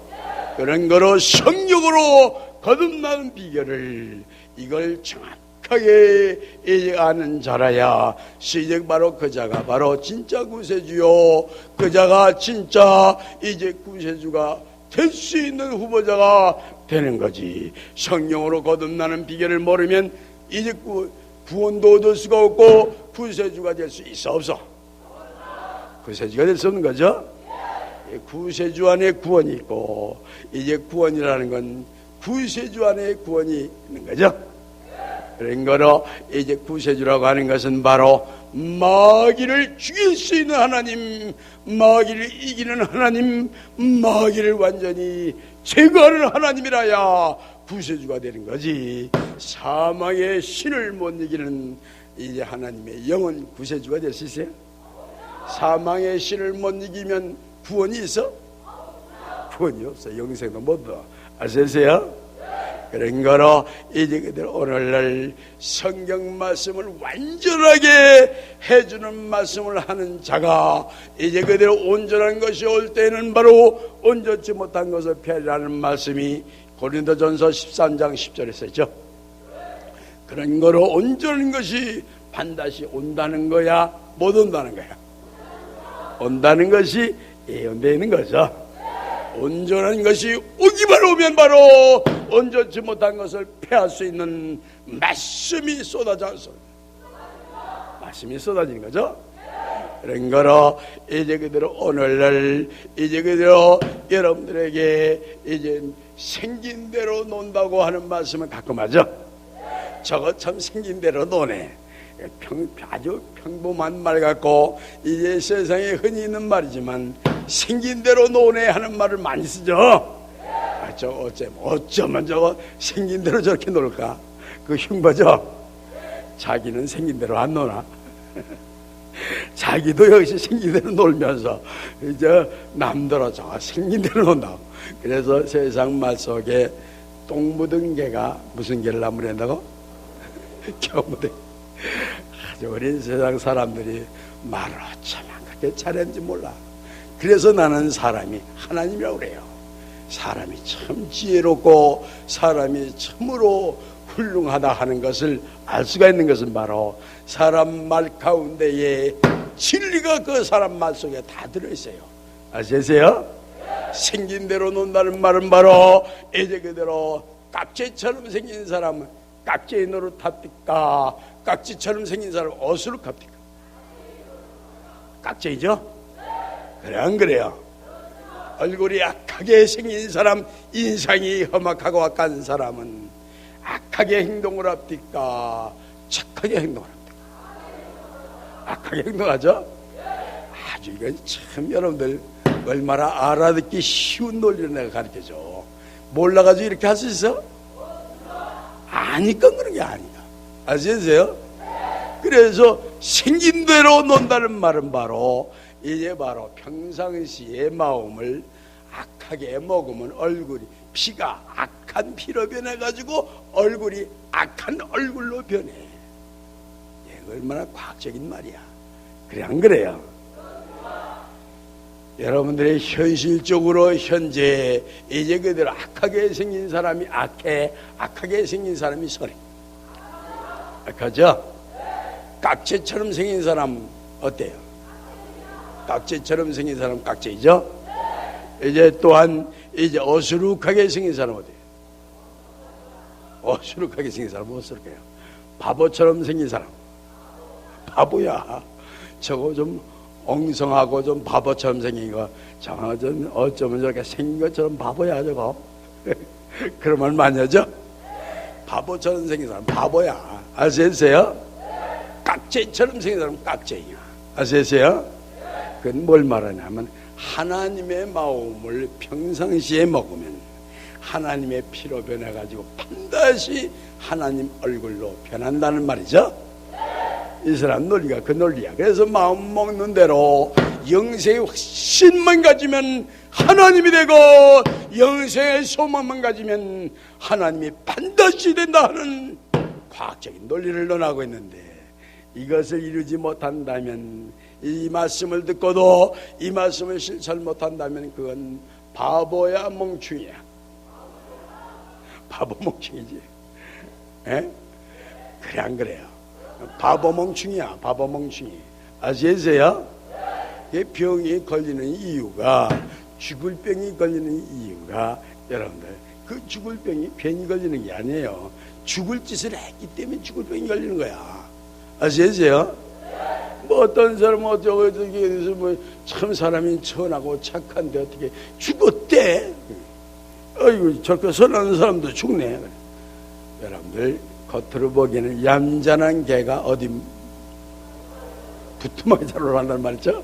그런 거로 성령으로 거듭나는 비결을 이걸 정확하게 아는 자라야 시작 바로 그 자가 바로 진짜 구세주요, 그 자가 진짜 이제 구세주가 될 수 있는 후보자가 되는 거지. 성령으로 거듭나는 비결을 모르면 이제 구원도 얻을 수가 없고 구세주가 될 수 있어 없어? 구세주가 될 수 없는 거죠. 구세주 안에 구원이 있고 이제 구원이라는 건 구세주 안에 구원이 있는 거죠. 그런 거로 이제 구세주라고 하는 것은 바로 마귀를 죽일 수 있는 하나님, 마귀를 이기는 하나님, 마귀를 완전히 제거하는 하나님이라야 구세주가 되는 거지. 사망의 신을 못 이기는 이제 하나님의 영은 구세주가 될 수 있어요? 사망의 신을 못 이기면 구원이 있어? 구원이 없어. 영생도 못 얻어. 아세요? 그런 거로 이제 그들 오늘날 성경 말씀을 완전하게 해주는 말씀을 하는 자가 이제 그대로 온전한 것이 올 때는 바로 온전치 못한 것을 피하라는 말씀이 고린도전서 13장 10절에 썼죠. 그런 거로 온전한 것이 반드시 온다는 거야, 못 온다는 거야? 온다는 것이 예언되는 거죠. 온전한 것이 오기만 오면 바로 온전치 못한 것을 폐할 수 있는 말씀이 쏟아져서 말씀이 쏟아지는 거죠. 그런 거로 이제 그대로 오늘날 이제 그대로 여러분들에게 이제 생긴 대로 논다고 하는 말씀은 가끔 하죠. 저거 참 생긴 대로 노네. 아주 평범한 말 같고 이제 세상에 흔히 있는 말이지만 생긴 대로 노네 하는 말을 많이 쓰죠. 저 어쩌면 저거 생긴 대로 저렇게 놀까? 그 흉보죠. 자기는 생긴 대로 안 노나? 자기도 역시 생긴 대로 놀면서 이제 남들은 저거 생긴 대로 논다고. 그래서 세상 말 속에 똥 묻은 개가 무슨 개를 나무낸다고? 겨 묻은. 아주 어린 세상 사람들이 말을 어쩌면 그렇게 잘했는지 몰라. 그래서 나는 사람이 하나님이라고 그래요. 사람이 참 지혜롭고 사람이 참으로 훌륭하다 하는 것을 알 수가 있는 것은 바로 사람 말 가운데에 진리가 그 사람 말 속에 다 들어있어요. 아시겠어요? 생긴 대로 논다는 말은 바로 이제 그대로 깍지처럼 생긴 사람은 깍지의 노릇합니까? 깍지처럼 생긴 사람은 어디로 갑니까? 깍지죠? 그래 안 그래요? 얼굴이 악하게 생긴 사람, 인상이 험악하고 악한 사람은 악하게 행동을 합니까? 착하게 행동을 합니까? 악하게 행동하죠? 아주 이건 참 여러분들 얼마나 알아듣기 쉬운 논리를 내가 가르쳐줘. 몰라가지고 이렇게 할 수 있어? 아니까 그런 게 아니야. 아시겠어요? 그래서 생긴 대로 논다는 말은 바로 이제 바로 평상시의 마음을 악하게 먹으면 얼굴이 피가 악한 피로 변해가지고 얼굴이 악한 얼굴로 변해. 이게 얼마나 과학적인 말이야. 그래 안 그래요? 여러분들의 현실적으로 현재 이제 그대로 악하게 생긴 사람이 악하게 생긴 사람이 선해. 악하죠? 깍지처럼 생긴 사람 어때요? 깍지처럼 생긴 사람 깍지죠? 이제 또한 이제 어수룩하게 생긴 사람 어때요? 어수룩하게 생긴 사람 어수룩해요. 바보처럼 생긴 사람 바보야. 저거 좀 엉성하고 좀 바보처럼 생긴 거, 저거 좀 어쩌면 저렇게 생긴 것처럼 바보야 저거. 그런 말 많이 하죠? 바보처럼 생긴 사람 바보야. 아시겠어요? 깍지처럼 생긴 사람 깍지야. 아시겠어요? 그건 뭘 말하냐면 하나님의 마음을 평상시에 먹으면 하나님의 피로 변해가지고 반드시 하나님 얼굴로 변한다는 말이죠. 이 사람 논리가 그 논리야. 그래서 마음 먹는 대로 영생의 확신만 가지면 하나님이 되고 영생의 소망만 가지면 하나님이 반드시 된다 하는 과학적인 논리를 논하고 있는데 이것을 이루지 못한다면, 이 말씀을 듣고도 이 말씀을 실천 못한다면 그건 바보야 멍충이야. 바보 멍충이지. 에? 그래 안 그래요? 바보 멍충이야. 바보 멍충이. 아시겠어요? 병이 걸리는 이유가, 죽을 병이 걸리는 이유가, 여러분들 그 죽을 병이 괜히 걸리는 게 아니에요. 죽을 짓을 했기 때문에 죽을 병이 걸리는 거야. 아시겠어요? 뭐 어떤 사람은 어쩌고 저기 해서 뭐 참 사람이 천하고 착한데 어떻게 죽었대? 아이고 저렇게 선한 사람도 죽네. 여러분들 겉으로 보기에는 얌전한 개가 어디 부뚜막에 잘 올라간다는 말이죠.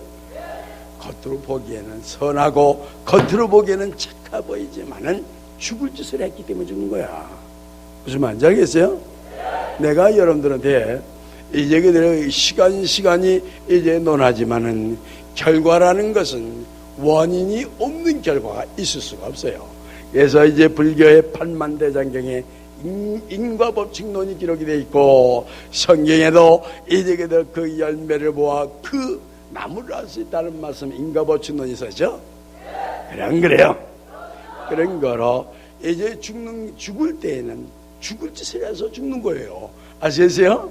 겉으로 보기에는 선하고 겉으로 보기에는 착해 보이지만은 죽을 짓을 했기 때문에 죽는 거야. 무슨 말인지 알겠어요? 내가 여러분들한테 이제 그대로 시간이 이제 논하지만은 결과라는 것은 원인이 없는 결과가 있을 수가 없어요. 그래서 이제 불교의 팔만대장경에 인과 법칙론이 기록이 되어 있고, 성경에도 이제 그대로 그 열매를 보아 그 나무를 알 수 있다는 말씀, 인과 법칙론이 있었죠. 그래 안 그래요? 그런 거로 이제 죽을 때에는 죽을 짓을 해서 죽는 거예요. 아시겠어요?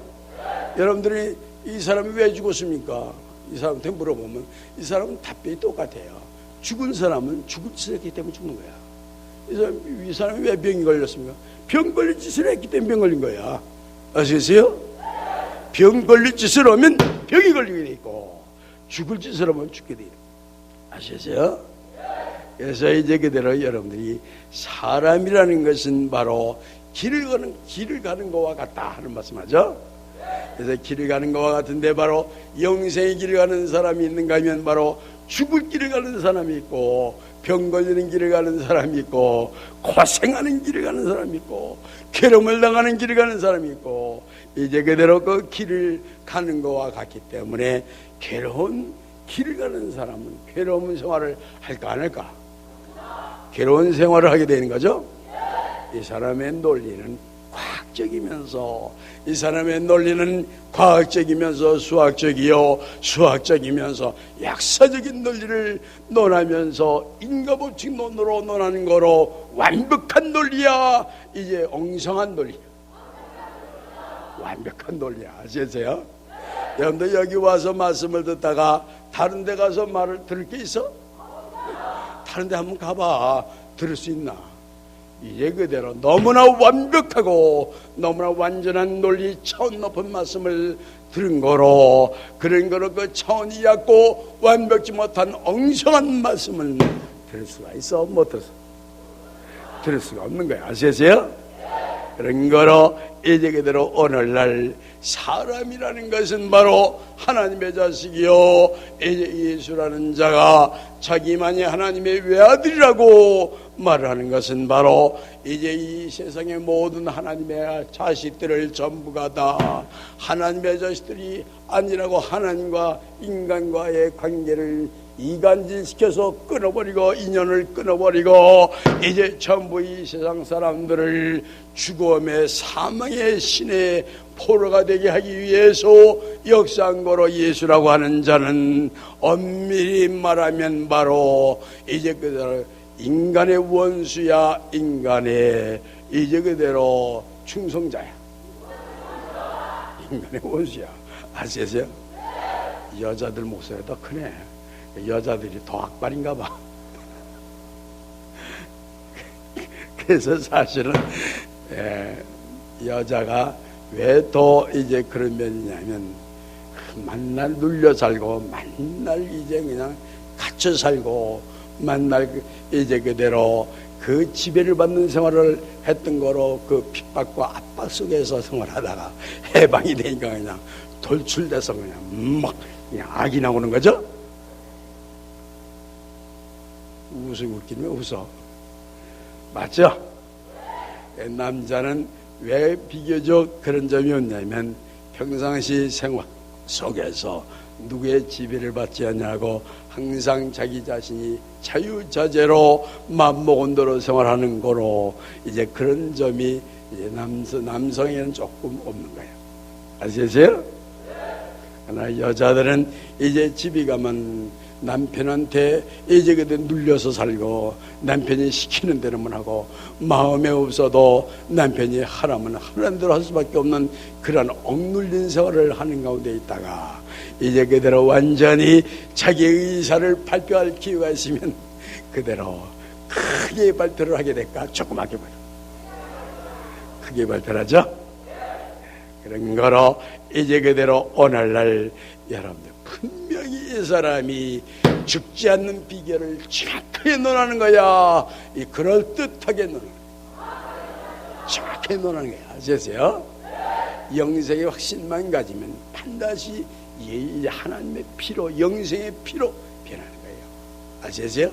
여러분들이 이 사람이 왜 죽었습니까? 이 사람한테 물어보면 이 사람은 답변이 똑같아요. 죽은 사람은 죽을 짓을 했기 때문에 죽는 거야. 이 사람이 왜 병이 걸렸습니까? 병 걸릴 짓을 했기 때문에 병 걸린 거야. 아시겠어요? 병 걸릴 짓을 하면 병이 걸리게 돼 있고, 죽을 짓을 하면 죽게 돼 있고. 아시겠어요? 그래서 이제 그대로 여러분들이 사람이라는 것은 바로 길을 가는 것과 같다 하는 말씀하죠. 그래서 길을 가는 것과 같은데 바로 영생의 길을 가는 사람이 있는가 하면 바로 죽을 길을 가는 사람이 있고, 병 걸리는 길을 가는 사람이 있고, 고생하는 길을 가는 사람이 있고, 괴로움을 당하는 길을 가는 사람이 있고, 이제 그대로 그 길을 가는 것과 같기 때문에 괴로운 길을 가는 사람은 괴로운 생활을 할까 안 할까? 괴로운 생활을 하게 되는 거죠. 이 사람의 논리는 과학적이면서, 이 사람의 논리는 과학적이면서 수학적이요, 수학적이면서 약사적인 논리를 논하면서 인과법칙론으로 논하는 거로 완벽한 논리야. 이제 엉성한 논리, 완벽한 논리야. 아시겠어요? 여러분들 여기 와서 말씀을 듣다가 다른 데 가서 말을 들을 게 있어? 다른 데 한번 가봐. 들을 수 있나? 이제 그대로 너무나 완벽하고 너무나 완전한 논리, 차원 높은 말씀을 들은 거로, 그런 거로 그 차원이 얕고 완벽지 못한 엉성한 말씀을 들을 수가 있어? 못 들어서 들을 수가 없는 거야. 아시겠어요? 그런 거로 이제 그대로 오늘날 사람이라는 것은 바로 하나님의 자식이요, 이제 예수라는 자가 자기만이 하나님의 외아들이라고 말하는 것은 바로 이제 이 세상의 모든 하나님의 자식들을 전부가 다 하나님의 자식들이 아니라고 하나님과 인간과의 관계를 이간질시켜서 끊어버리고, 인연을 끊어버리고, 이제 전부 이 세상 사람들을 죽음의 사망의 신의 포로가 되게 하기 위해서 역사한 거로 예수라고 하는 자는 엄밀히 말하면 바로 이제 그대로 인간의 원수야. 인간의 이제 그대로 충성자야. 인간의 원수야. 아시겠어요? 여자들 목소리가 더 크네. 여자들이 더 악발인가 봐. 그래서 사실은 여자가 왜 더 이제 그런 면이냐면, 만날 눌려 살고 만날 이제 그냥 갇혀 살고 만날 이제 그대로 그 지배를 받는 생활을 했던 거로 그 핍박과 압박 속에서 생활하다가 해방이 되니까 그냥 돌출돼서 그냥 막 그냥 악이 나오는 거죠. 웃기면 웃어. 맞죠? 남자는 왜 비교적 그런 점이 없냐면, 평상시 생활 속에서 누구의 지배를 받지 않냐고 항상 자기 자신이 자유자재로 맘먹은 대로 생활하는 거로 이제 그런 점이 이제 남성에는 조금 없는 거예요. 아시겠어요? 그러나 여자들은 이제 집에 가면 남편한테 이제 그때 눌려서 살고, 남편이 시키는 대로만 하고, 마음에 없어도 남편이 하라면 하는 대로 할 수밖에 없는 그런 억눌린 생활을 하는 가운데 있다가 이제 그대로 완전히 자기의 의사를 발표할 기회가 있으면 그대로 크게 발표를 하게 될까, 조그맣게 크게 발표를 하죠. 그런 거로 이제 그대로 오늘날 여러분들 분명히 이 사람이 죽지 않는 비결을 정확하게 논하는 거야. 이 그럴듯하게 논하는 거야. 정확하게 논하는 거야. 아시겠어요? 영생의 확신만 가지면 반드시 이 하나님의 피로, 영생의 피로 변하는 거예요. 아시겠어요?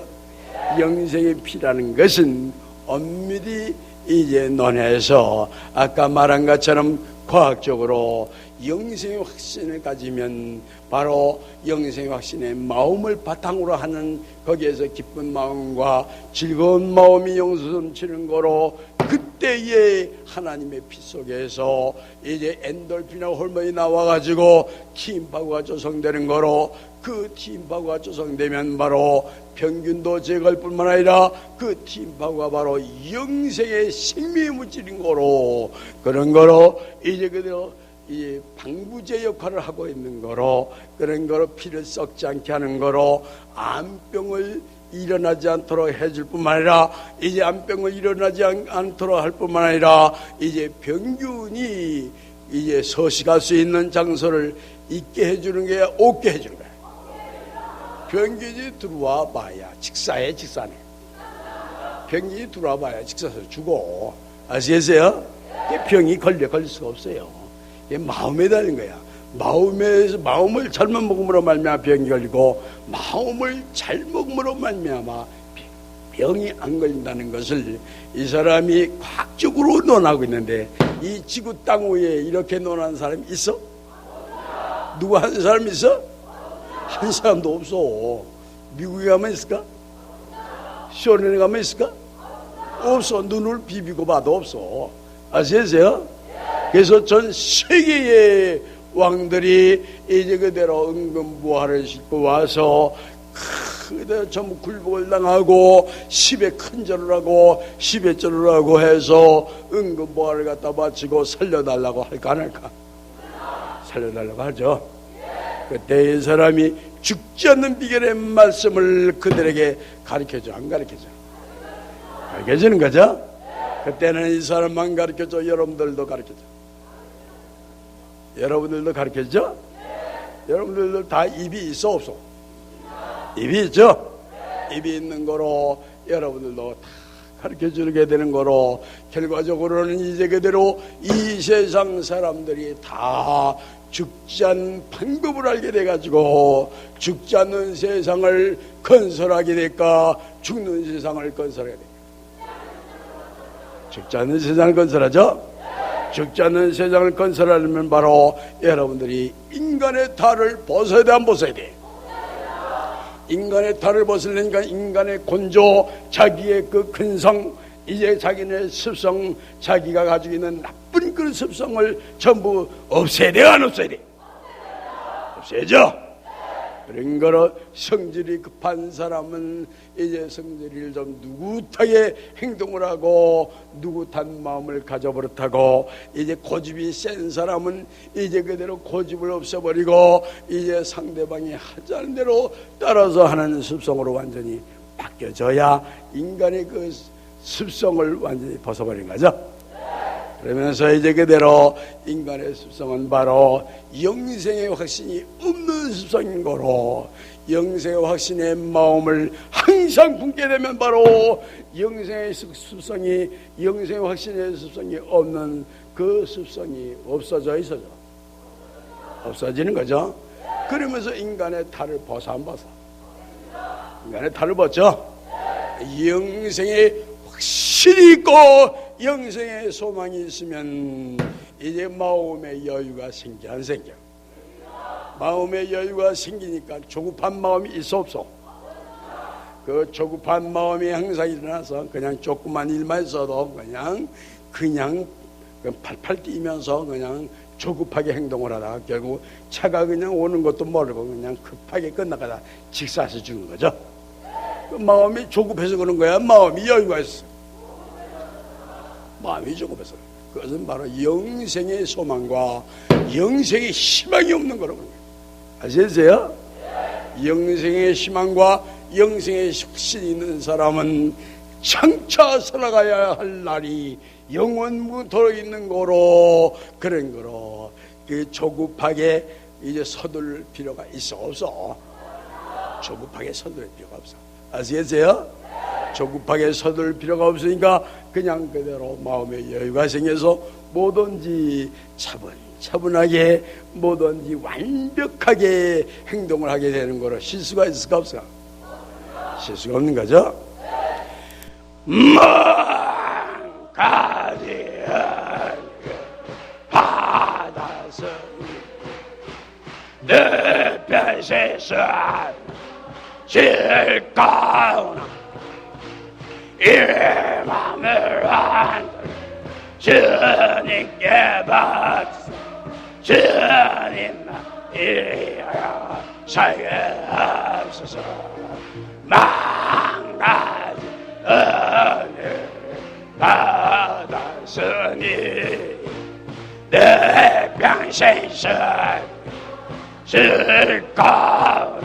영생의 피라는 것은 엄밀히 이제 논해서 아까 말한 것처럼 과학적으로 영생의 확신을 가지면 바로 영생의 확신의 마음을 바탕으로 하는, 거기에서 기쁜 마음과 즐거운 마음이 용수넘치는 거로 그때의 하나님의 피 속에서 이제 엔돌핀이나 호르몬이 나와가지고 T임파구가 조성되는 거로, 그 T임파구가 조성되면 바로 병균도 제거할 뿐만 아니라 그 T임파구가 바로 영생의 생명의 물질인 거로, 그런 거로 이제 그대로 이 방부제 역할을 하고 있는 거로, 그런 거로 피를 썩지 않게 하는 거로, 암병을 일어나지 않도록 해줄 뿐만 아니라, 이제 암병을 일어나지 않도록 할 뿐만 아니라, 이제 병균이 이제 서식할 수 있는 장소를 있게 해주는 게 없게 해주는 거야. 병균이 들어와 봐야 직사해, 직사네. 병균이 들어와 봐야 직사해서 죽어. 아시겠어요? 병이 걸릴 수가 없어요. 마음에 달린 거야. 마음을 잘못 먹음으로 말미암아 병이 걸리고, 마음을 잘 먹음으로 말미암아 병이 안 걸린다는 것을 이 사람이 과학적으로 논하고 있는데, 이 지구 땅 위에 이렇게 논하는 사람이 있어? 누구 한 사람 있어? 한 사람도 없어. 미국에 가면 있을까? 소련에 가면 있을까? 없어. 눈을 비비고 봐도 없어. 아시겠어요? 그래서 전 세계의 왕들이 이제 그대로 은근부화를 싣고 와서 그대로 전부 굴복을 당하고 10의 큰절을 하고 10의 절을 하고 해서 은근부화를 갖다 바치고 살려달라고 할까 안 할까? 살려달라고 하죠. 그때 이 사람이 죽지 않는 비결의 말씀을 그들에게 가르쳐줘, 안 가르쳐줘? 가르쳐주는 거죠. 그때는 이 사람만 가르쳐줘, 여러분들도 가르쳐줘. 여러분들도 가르쳐줘? 여러분들도 다 입이 있어 없어? 입이 있죠? 입이 있는 거로 여러분들도 다 가르쳐주게 되는 거로, 결과적으로는 이제 그대로 이 세상 사람들이 다 죽지 않는 방법을 알게 돼가지고 죽지 않는 세상을 건설하게 될까, 죽는 세상을 건설하게 될까? 죽지 않는 세상을 건설하죠? 죽지 않는 세상을 건설하려면 바로 여러분들이 인간의 탈을 벗어야 돼, 안 벗어야 돼? 인간의 탈을 벗으려니까 인간의 곤조, 자기의 그 근성, 이제 자기네 습성, 자기가 가지고 있는 나쁜 그 습성을 전부 없애야 돼, 안 없애야 돼? 없애야죠? 그런 거로 성질이 급한 사람은 이제 성질을 좀 누긋하게 행동을 하고 누긋한 마음을 가져버릇하고, 이제 고집이 센 사람은 이제 그대로 고집을 없애버리고 이제 상대방이 하자는 대로 따라서 하는 습성으로 완전히 바뀌어져야 인간의 그 습성을 완전히 벗어버린 거죠. 그러면서 이제 그대로 인간의 습성은 바로 영생의 확신이 없는 습성인 거로, 영생의 확신의 마음을 항상 품게 되면 바로 영생의 습성이, 영생의 확신의 습성이 없는 그 습성이 없어져 있어져. 없어지는 거죠. 그러면서 인간의 탈을 벗어 안 벗어? 인간의 탈을 벗죠. 영생의 확실히 있고 영생의 소망이 있으면 이제 마음의 여유가 생겨 안 생겨? 마음의 여유가 생기니까 조급한 마음이 있어 없어? 그 조급한 마음이 항상 일어나서 그냥 조그만 일만 있어도 그냥 팔팔 뛰면서 그냥 조급하게 행동을 하다가 결국 차가 그냥 오는 것도 모르고 그냥 급하게 끝나가다 직사해서 죽는 거죠. 그 마음이 조급해서 그런 거야. 마음이 여유가 있어. 마음이 조급해서. 그것은 바로 영생의 소망과 영생의 희망이 없는 거라고. 아시겠어요? 영생의 희망과 영생의 확신이 있는 사람은 장차 살아가야 할 날이 영원토록 있는 거로, 그런 거로 그 조급하게 이제 서둘 필요가 있어 없어? 조급하게 서둘 필요가 없어. 아시겠어요? 조급하게 서둘 필요가 없으니까 그냥 그대로 마음의 여유가 생겨서 뭐든지 차분하게 뭐든지 완벽하게 행동을 하게 되는 거로 실수가 있을까 없을까? 실수가 없는 거죠. 가지한 받아서 내 벼슬선 실가오나 이 맘을 한 주님께 받소. 주님 이하여 살게 하소서. 망가지 은혜 받았으니 내 평생선 실컷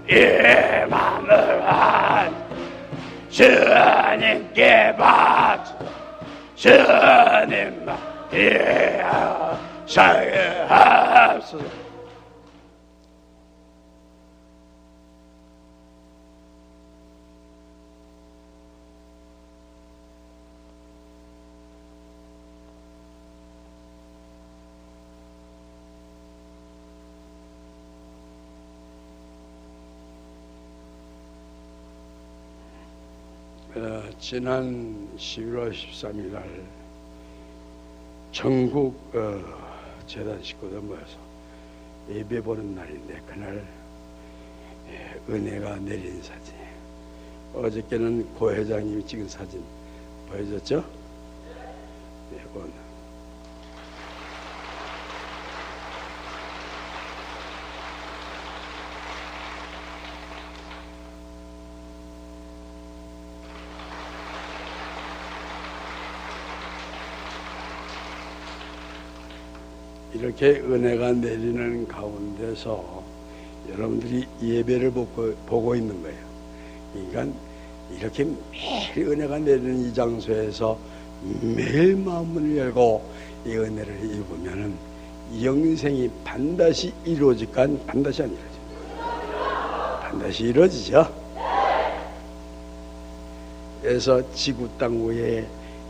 이 맘을 한 주님께 받소. 주님 이하여 살게 하소서. 지난 11월 13일 날 전국 재단 식구들 모여서 예배 보는 날인데 그날 은혜가 내린 사진, 어저께는 고 회장님이 찍은 사진 보여줬죠? 네, 오늘 이렇게 은혜가 내리는 가운데서 여러분들이 예배를 보고 있는 거예요. 그러니까 이렇게 매일 은혜가 내리는 이 장소에서 매일 마음을 열고 이 은혜를 입으면은 영생이 반드시 이루어질까? 반드시 안 이루어집니다. 반드시 이루어지죠. 그래서 지구 땅 위에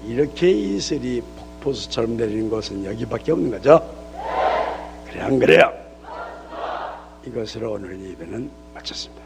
이렇게 이슬이 폭포수처럼 내리는 것은 여기밖에 없는 거죠. 그래 안 그래요? 이것으로 오늘 예배는 마쳤습니다.